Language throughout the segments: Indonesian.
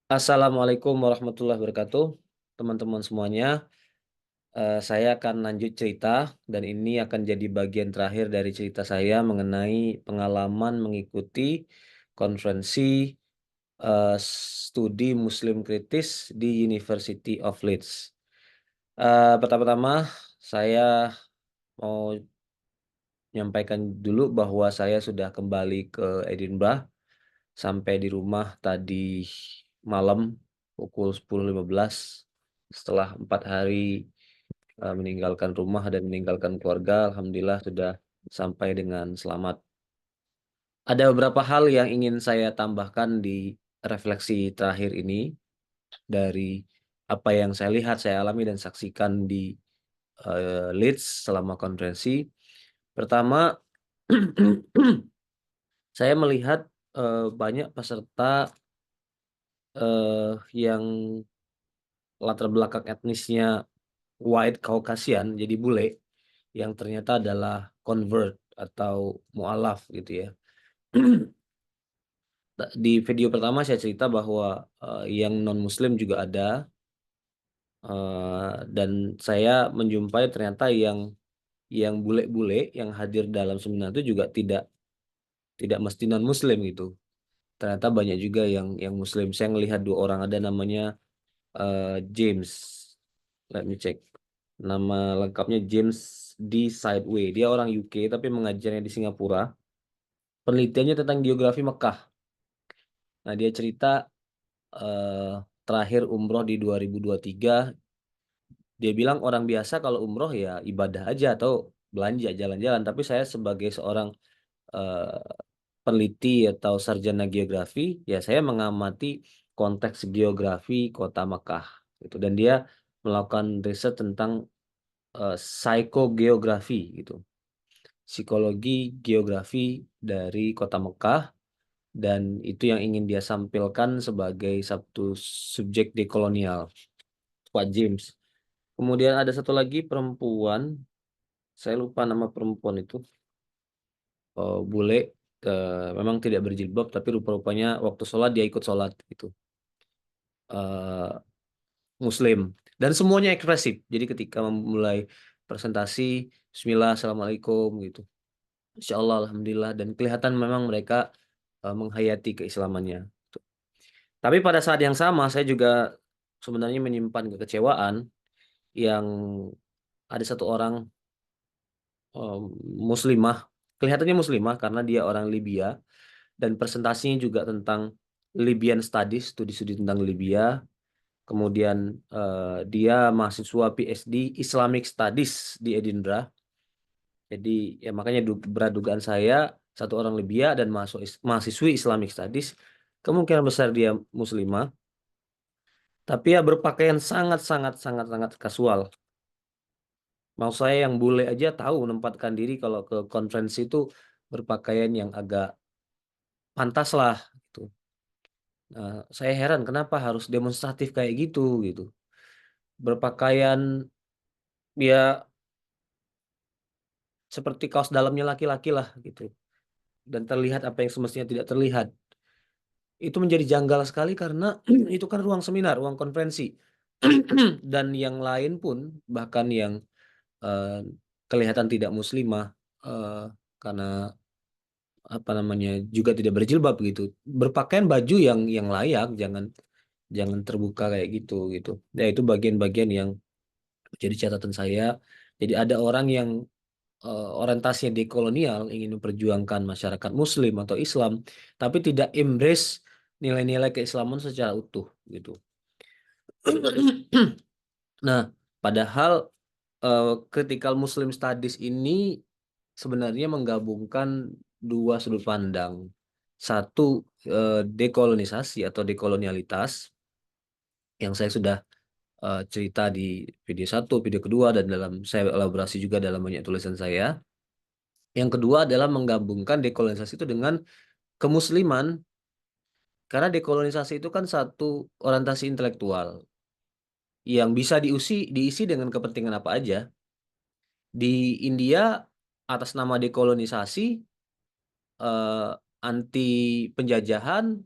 Assalamualaikum warahmatullahi wabarakatuh, teman-teman semuanya. Saya akan lanjut cerita dan ini akan jadi bagian terakhir dari cerita saya mengenai pengalaman mengikuti konferensi studi Muslim kritis di University of Leeds. Pertama-tama saya mau menyampaikan dulu bahwa saya sudah kembali ke Edinburgh. Sampai di rumah tadi malam pukul 10.15 setelah 4 hari, meninggalkan rumah dan meninggalkan keluarga, alhamdulillah sudah sampai dengan selamat. Ada beberapa hal yang ingin saya tambahkan di refleksi terakhir ini, dari apa yang saya lihat, saya alami dan saksikan di, Leeds selama konferensi. Pertama, saya melihat, banyak peserta, yang latar belakang etnisnya White Caucasian, jadi bule, yang ternyata adalah convert atau mualaf gitu ya. Di video pertama saya cerita bahwa, yang non muslim juga ada, dan saya menjumpai ternyata yang bule-bule yang hadir dalam seminar itu juga tidak tidak mesti non muslim gitu. Ternyata banyak juga yang muslim. Saya ngelihat 2 orang, ada namanya, James, let me check. Nama lengkapnya James D. Sideway. Dia orang UK tapi mengajarnya di Singapura. Penelitiannya tentang geografi Mekah. Nah, dia cerita, eee, terakhir umroh di 2023, dia bilang orang biasa kalau umroh ya ibadah aja atau belanja, jalan-jalan, tapi saya sebagai seorang, eee, peneliti atau sarjana geografi, ya saya mengamati konteks geografi kota Mekah gitu, dan dia melakukan riset tentang, psikogeografi gitu. Psikologi geografi dari kota Mekah, dan itu yang ingin dia sampilkan sebagai satu subjek dekolonial, Pak James. Kemudian ada satu lagi perempuan, saya lupa nama perempuan itu, bule, memang tidak berjilbab tapi rupa-rupanya waktu sholat dia ikut sholat gitu, eee, muslim, dan semuanya ekspresif. Jadi ketika memulai presentasi, bismillah, assalamualaikum gitu. Insyaallah, alhamdulillah, dan kelihatan memang mereka, menghayati keislamannya, gitu. Tapi pada saat yang sama saya juga sebenarnya menyimpan kekecewaan yang ada satu orang, eee, muslimah, kelihatannya muslimah karena dia orang Libya dan presentasinya juga tentang Libyan Studies, studi-studi tentang Libya. Kemudian, dia mahasiswa PhD Islamic Studies di Edinburgh. Jadi ya makanya berat dugaan saya, satu orang Libya dan mahasiswi Islamic Studies, kemungkinan besar dia muslimah, tapi ya berpakaian sangat sangat sangat sangat kasual. Mau saya yang bule aja tahu menempatkan diri kalau ke konferensi itu berpakaian yang agak pantas lah gitu. Saya heran kenapa harus demonstratif kayak gitu. Berpakaian ya seperti kaos dalamnya laki-laki lah gitu, dan terlihat apa yang semestinya tidak terlihat. Itu menjadi janggal sekali karena itu kan ruang seminar, ruang konferensi. Dan yang lain pun, bahkan yang, eee, kelihatan tidak muslimah, karena apa namanya, juga tidak berjilbab gitu, berpakaian baju yang layak, jangan jangan terbuka kayak gitu. Ya itu bagian-bagian yang jadi catatan saya. Jadi ada orang yang, orientasinya dekolonial, ingin memperjuangkan masyarakat muslim atau Islam, tapi tidak embrace nilai-nilai keislaman secara utuh, gitu. Nah, padahal, Critical Muslim Studies ini sebenarnya menggabungkan 2 sudut pandang. Satu, dekolonisasi atau dekolonialitas yang saya sudah, cerita di video satu, video kedua, dan dalam saya elaborasi juga dalam banyak tulisan saya. Yang kedua adalah menggabungkan dekolonisasi itu dengan kemusliman, karena dekolonisasi itu kan satu orientasi intelektual yang bisa diisi dengan kepentingan apa aja. Di India atas nama dekolonisasi, eee, anti penjajahan,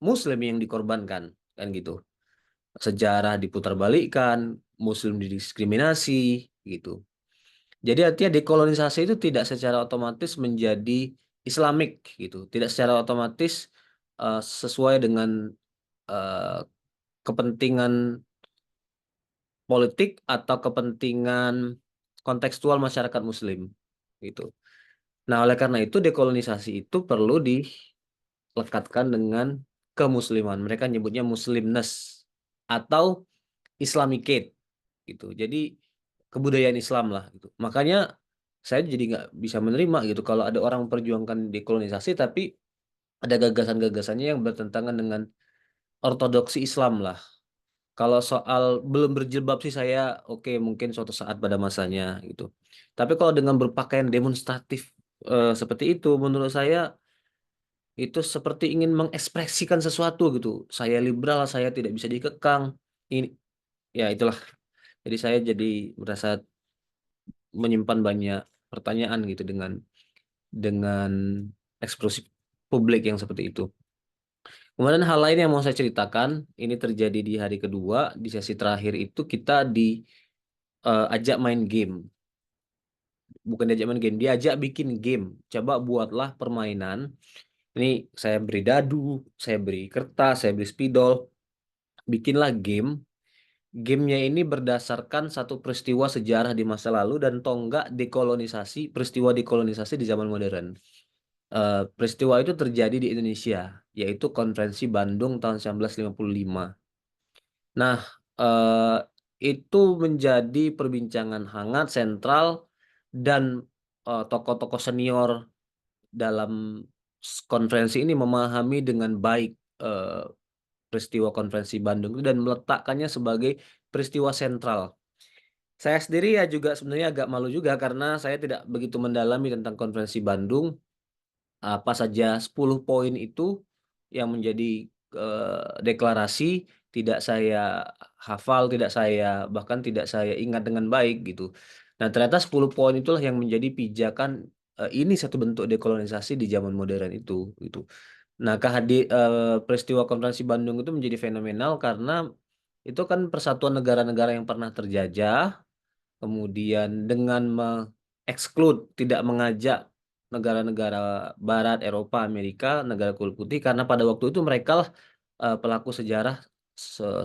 muslim yang dikorbankan, kan gitu. Sejarah diputarbalikkan, Muslim didiskriminasi, gitu. Jadi artinya dekolonisasi itu tidak secara otomatis menjadi Islamik, gitu. Tidak secara otomatis sesuai dengan eh, kepentingan politik atau kepentingan kontekstual masyarakat Muslim, gitu. Nah, oleh karena itu dekolonisasi itu perlu dilekatkan dengan kemusliman. Mereka nyebutnya Muslimness atau Islamicate, gitu. Jadi kebudayaan Islam lah, gitu. Makanya saya jadi nggak bisa menerima gitu kalau ada orang memperjuangkan dekolonisasi tapi ada gagasan-gagasannya yang bertentangan dengan ortodoksi Islam lah. Kalau soal belum berjilbab sih saya oke mungkin suatu saat pada masanya gitu. Tapi kalau dengan berpakaian demonstratif seperti itu menurut saya itu seperti ingin mengekspresikan sesuatu gitu. Saya liberal, saya tidak bisa dikekang. Ini ya itulah. Jadi saya jadi merasa menyimpan banyak pertanyaan gitu dengan ekspresi publik yang seperti itu. Kemudian hal lain yang mau saya ceritakan, ini terjadi di hari kedua, di sesi terakhir itu kita diajak main game. Bukan diajak main game, diajak bikin game. Coba buatlah permainan. Ini saya beri dadu, saya beri kertas, saya beri spidol. Bikinlah game. Gamenya ini berdasarkan satu peristiwa sejarah di masa lalu dan tonggak dekolonisasi, peristiwa dekolonisasi di zaman modern. Peristiwa itu terjadi di Indonesia, yaitu Konferensi Bandung tahun 1955. Nah, eh, itu menjadi perbincangan hangat sentral dan tokoh-tokoh senior dalam konferensi ini memahami dengan baik eh, peristiwa Konferensi Bandung itu dan meletakkannya sebagai peristiwa sentral. Saya sendiri ya juga sebenarnya agak malu juga karena saya tidak begitu mendalami tentang Konferensi Bandung. Apa saja 10 poin itu yang menjadi deklarasi tidak saya hafal, tidak saya bahkan tidak saya ingat dengan baik gitu. Nah, ternyata 10 poin itulah yang menjadi pijakan ini satu bentuk dekolonisasi di zaman modern itu gitu. Nah, peristiwa Konferensi Bandung itu menjadi fenomenal karena itu kan persatuan negara-negara yang pernah terjajah. Kemudian dengan mengeksklud, tidak mengajak negara-negara Barat, Eropa, Amerika, negara kulit putih, karena pada waktu itu mereka lah pelaku sejarah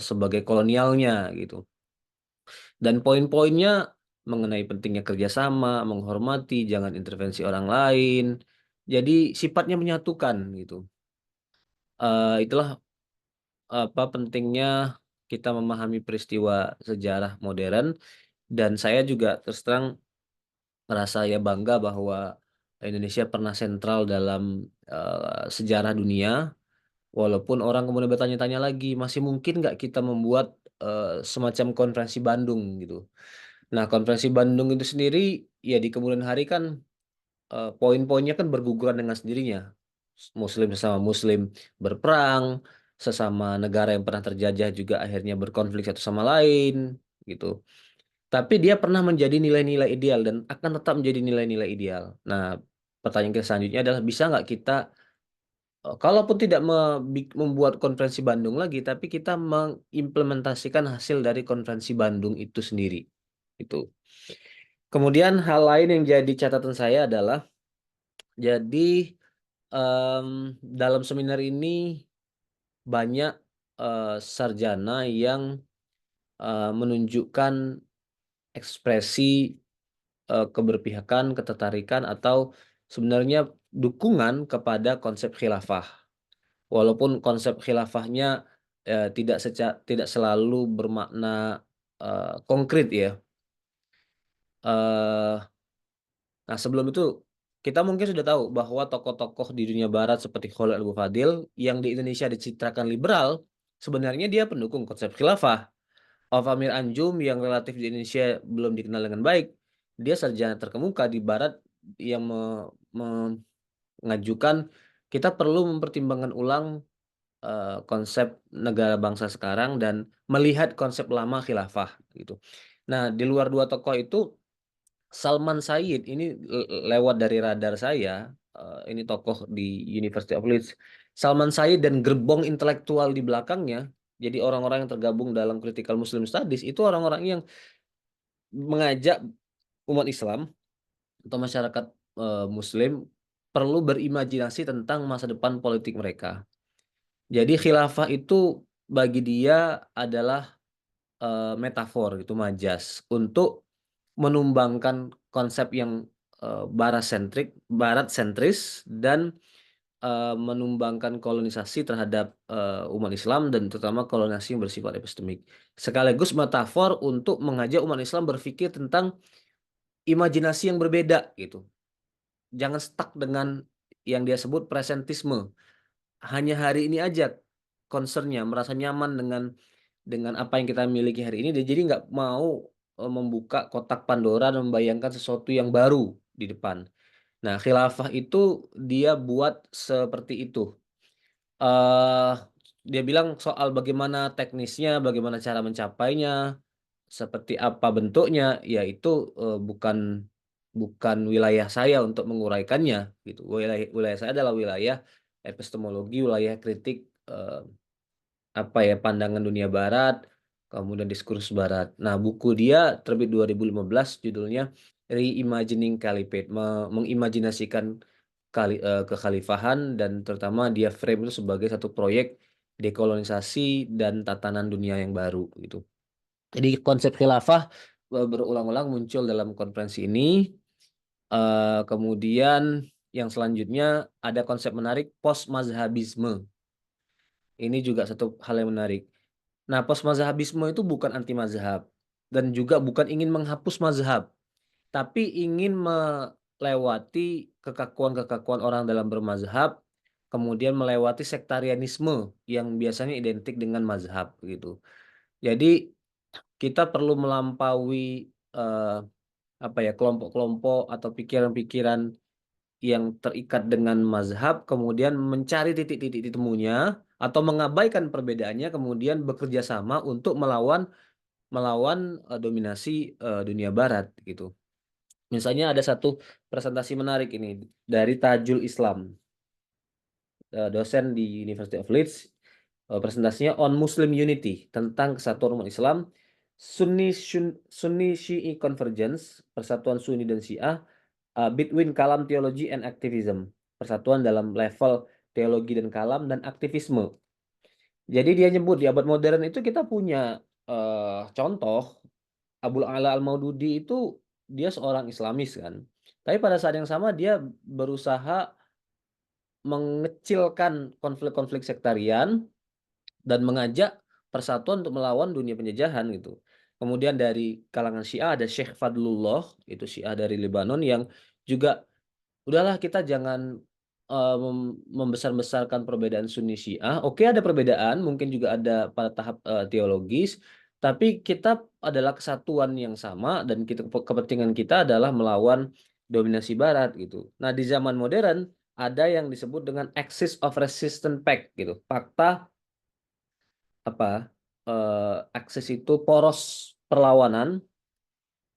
sebagai kolonialnya gitu. Dan poin-poinnya mengenai pentingnya kerjasama, menghormati, jangan intervensi orang lain. Jadi sifatnya menyatukan gitu. Itulah apa pentingnya kita memahami peristiwa sejarah modern. Dan saya juga terus terang merasa ya bangga bahwa Indonesia pernah sentral dalam sejarah dunia, walaupun orang kemudian bertanya-tanya lagi, masih mungkin nggak kita membuat semacam konferensi Bandung gitu. Nah, konferensi Bandung itu sendiri ya di kemudian hari kan poin-poinnya kan berguguran dengan sendirinya. Muslim sesama Muslim berperang, sesama negara yang pernah terjajah juga akhirnya berkonflik satu sama lain gitu. Tapi dia pernah menjadi nilai-nilai ideal dan akan tetap menjadi nilai-nilai ideal. Nah, pertanyaan kita selanjutnya adalah bisa nggak kita, kalaupun tidak membuat konferensi Bandung lagi, tapi kita mengimplementasikan hasil dari konferensi Bandung itu sendiri. Itu. Kemudian hal lain yang jadi catatan saya adalah, jadi em, dalam seminar ini banyak sarjana yang menunjukkan ekspresi keberpihakan, ketertarikan atau sebenarnya dukungan kepada konsep khilafah. Walaupun konsep khilafahnya tidak selalu bermakna konkret ya. Eh, nah, sebelum itu kita mungkin sudah tahu bahwa tokoh-tokoh di dunia barat seperti Khalid Al-Fadil yang di Indonesia dicitrakan liberal, sebenarnya dia pendukung konsep khilafah. Amir Anjum yang relatif di Indonesia belum dikenal dengan baik, dia sarjana terkemuka di Barat yang mengajukan kita perlu mempertimbangkan ulang konsep negara bangsa sekarang dan melihat konsep lama khilafah gitu. Nah, di luar dua tokoh itu, Salman Said ini lewat dari radar saya, ini tokoh di University of Leeds. Salman Said dan gerbong intelektual di belakangnya Jadi orang-orang yang tergabung dalam Critical Muslim Studies itu orang-orang yang mengajak umat Islam atau masyarakat Muslim perlu berimajinasi tentang masa depan politik mereka. Jadi khilafah itu bagi dia adalah metafor gitu, majas untuk menumbangkan konsep yang barat sentris dan menumbangkan kolonisasi terhadap umat Islam dan terutama kolonisasi yang bersifat epistemik. Sekaligus metafor untuk mengajak umat Islam berpikir tentang imajinasi yang berbeda gitu. Jangan stuck dengan yang dia sebut presentisme. Hanya hari ini aja concernnya, merasa nyaman dengan apa yang kita miliki hari ini. Jadi nggak mau membuka kotak Pandora dan membayangkan sesuatu yang baru di depan. Nah, khilafah itu dia buat seperti itu. eh Dia bilang soal bagaimana teknisnya, bagaimana cara mencapainya, seperti apa bentuknya, ya itu bukan bukan wilayah saya untuk menguraikannya gitu. Wilayah saya adalah wilayah epistemologi, wilayah kritik eh, apa ya pandangan dunia barat, kemudian diskursus barat. Nah, buku dia terbit 2015 judulnya Reimagining Caliphate, mengimajinasikan kekhalifahan dan terutama dia frame itu sebagai satu proyek dekolonisasi dan tatanan dunia yang baru gitu. Jadi konsep khilafah berulang-ulang muncul dalam konferensi ini. Kemudian yang selanjutnya ada konsep menarik post mazhabisme. Ini juga satu hal yang menarik. Nah, postmazhabisme itu bukan anti mazhab dan juga bukan ingin menghapus mazhab, tapi ingin melewati kekakuan-kekakuan orang dalam bermazhab, kemudian melewati sektarianisme yang biasanya identik dengan mazhab gitu. Jadi kita perlu melampaui apa ya kelompok-kelompok atau pikiran-pikiran yang terikat dengan mazhab, kemudian mencari titik-titik temunya atau mengabaikan perbedaannya, kemudian bekerja sama untuk melawan melawan dominasi dunia barat gitu. Misalnya ada satu presentasi menarik ini dari Tajul Islam, dosen di University of Leeds. Presentasinya on Muslim Unity tentang kesatuan umat Islam, Sunni Syi'i Convergence, persatuan Sunni dan Syiah, between kalam theology and activism, persatuan dalam level teologi dan kalam dan aktivisme. Jadi dia nyebut di abad modern itu kita punya contoh Abul Ala Al-Maududi itu dia seorang Islamis kan. Tapi pada saat yang sama dia berusaha mengecilkan konflik-konflik sektarian dan mengajak persatuan untuk melawan dunia penjajahan gitu. Kemudian dari kalangan Syiah ada Syekh Fadlullah, itu Syiah dari Lebanon yang juga udahlah kita jangan membesar-besarkan perbedaan Sunni Syiah. Oke, ada perbedaan, mungkin juga ada pada tahap teologis, tapi kita adalah kesatuan yang sama dan kepentingan kita adalah melawan dominasi Barat gitu. Nah, di zaman modern ada yang disebut dengan axis of resistance pact gitu. Fakta apa? Axis itu poros perlawanan,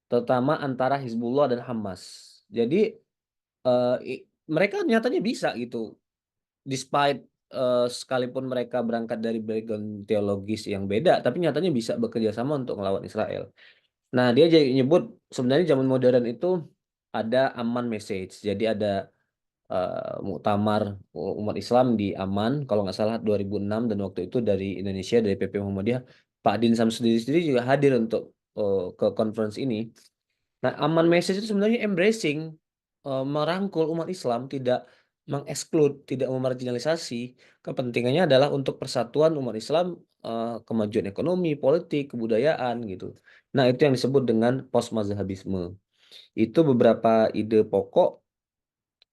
terutama antara Hizbullah dan Hamas. Jadi mereka nyatanya bisa gitu, despite sekalipun mereka berangkat dari background teologis yang beda, tapi nyatanya bisa bekerja sama untuk melawan Israel. Nah, dia jadi nyebut sebenarnya zaman modern itu ada Amman Message. Jadi ada muktamar umat Islam di Amman, kalau nggak salah 2006, dan waktu itu dari Indonesia, dari PP Muhammadiyah, Pak Din Samsudin sendiri juga hadir untuk ke conference ini. Nah, Amman Message itu sebenarnya embracing, merangkul umat Islam, tidak mengeksklud, tidak memarginalisasi. Kepentingannya adalah untuk persatuan umat Islam, kemajuan ekonomi, politik, kebudayaan gitu. Nah, itu yang disebut dengan postmazhabisme. Itu beberapa ide pokok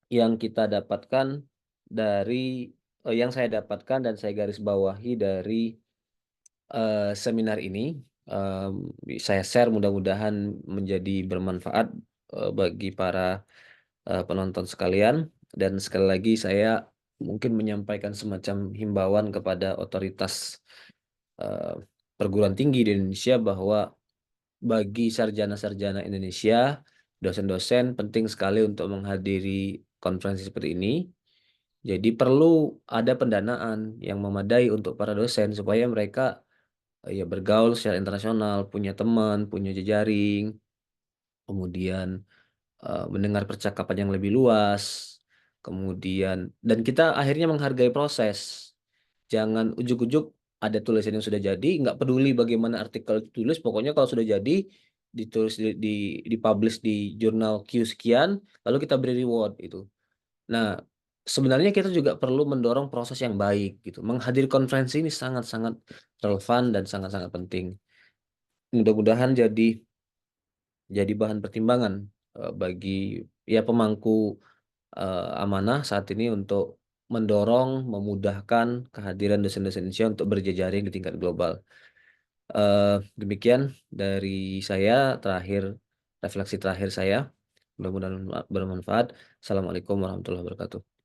yang kita dapatkan dari yang saya dapatkan dan saya garis bawahi dari seminar ini. Saya share, mudah-mudahan menjadi bermanfaat bagi para penonton sekalian. Dan sekali lagi saya mungkin menyampaikan semacam himbauan kepada otoritas eh, perguruan tinggi di Indonesia bahwa bagi sarjana-sarjana Indonesia, dosen-dosen penting sekali untuk menghadiri konferensi seperti ini. Jadi perlu ada pendanaan yang memadai untuk para dosen supaya mereka ya bergaul secara internasional, punya teman, punya jejaring, kemudian mendengar percakapan yang lebih luas, kemudian dan kita akhirnya menghargai proses. Jangan ujuk-ujuk ada tulisan yang sudah jadi, nggak peduli bagaimana artikel ditulis, pokoknya kalau sudah jadi ditulis di-publish di jurnal Q sekian, lalu kita beri reward itu. Nah, sebenarnya kita juga perlu mendorong proses yang baik gitu. Menghadiri konferensi ini sangat-sangat relevan dan sangat-sangat penting. Mudah-mudahan jadi bahan pertimbangan bagi ya pemangku amanah saat ini untuk mendorong, memudahkan kehadiran dosen-dosen Indonesia untuk berjejaring di tingkat global. Demikian dari saya terakhir refleksi terakhir saya. Mudah-mudahan bermanfaat. Assalamualaikum warahmatullahi wabarakatuh.